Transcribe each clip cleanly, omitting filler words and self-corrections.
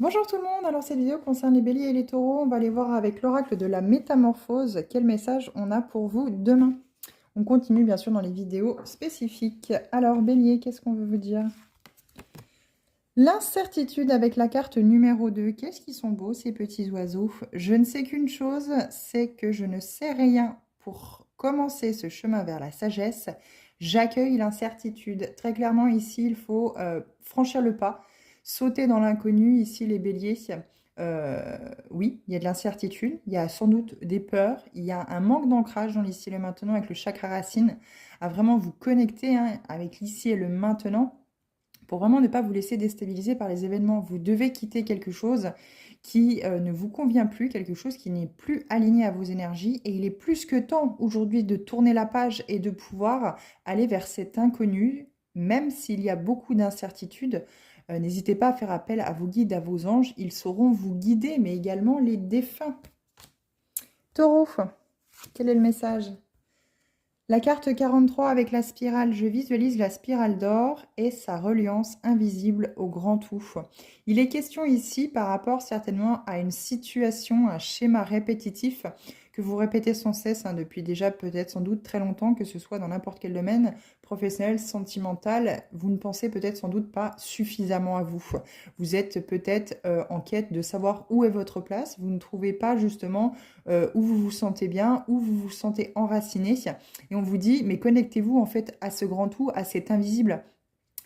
Bonjour tout le monde, alors cette vidéo concerne les béliers et les taureaux. On va aller voir avec l'oracle de la métamorphose quel message on a pour vous demain. On continue bien sûr dans les vidéos spécifiques. Alors bélier, qu'est-ce qu'on veut vous dire? L'incertitude avec la carte numéro 2. Qu'est-ce qu'ils sont beaux ces petits oiseaux? Je ne sais qu'une chose, c'est que je ne sais rien pour commencer ce chemin vers la sagesse. J'accueille l'incertitude. Très clairement ici, il faut franchir le pas, sauter dans l'inconnu. Ici les béliers, oui, il y a de l'incertitude, il y a sans doute des peurs, il y a un manque d'ancrage dans l'ici et le maintenant avec le chakra racine, à vraiment vous connecter avec l'ici et le maintenant pour vraiment ne pas vous laisser déstabiliser par les événements. Vous devez quitter quelque chose qui ne vous convient plus, quelque chose qui n'est plus aligné à vos énergies. Et il est plus que temps aujourd'hui de tourner la page et de pouvoir aller vers cet inconnu, même s'il y a beaucoup d'incertitudes. N'hésitez pas à faire appel à vos guides, à vos anges. Ils sauront vous guider, mais également les défunts. Taureau, quel est le message? La carte 43 avec la spirale, je visualise la spirale d'or et sa reliance invisible au grand tout. Il est question ici par rapport certainement à une situation, un schéma répétitif que vous répétez sans cesse depuis déjà peut-être sans doute très longtemps, que ce soit dans n'importe quel domaine, professionnel, sentimental, vous ne pensez peut-être sans doute pas suffisamment à vous. Vous êtes peut-être en quête de savoir où est votre place, vous ne trouvez pas justement où vous vous sentez bien, où vous vous sentez enraciné. Et on vous dit, mais connectez-vous en fait à ce grand tout, à cet invisible,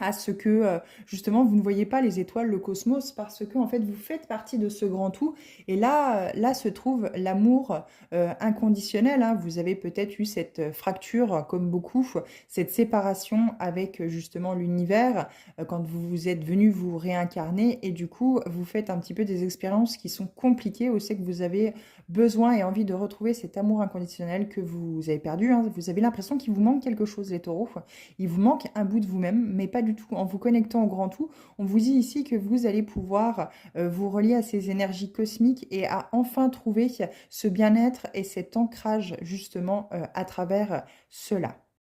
à ce que justement vous ne voyez pas les étoiles, le cosmos, parce que en fait vous faites partie de ce grand tout. Et là se trouve l'amour inconditionnel. Vous avez peut-être eu cette fracture, comme beaucoup, cette séparation avec justement l'univers quand vous êtes venu vous réincarner. Et du coup, vous faites un petit peu des expériences qui sont compliquées. Où c'est que vous avez besoin et envie de retrouver cet amour inconditionnel que vous avez perdu. Vous avez l'impression qu'il vous manque quelque chose, les taureaux. Il vous manque un bout de vous-même, mais pas du tout. En vous connectant au grand tout, on vous dit ici que vous allez pouvoir vous relier à ces énergies cosmiques et à enfin trouver ce bien-être et cet ancrage justement à travers cela.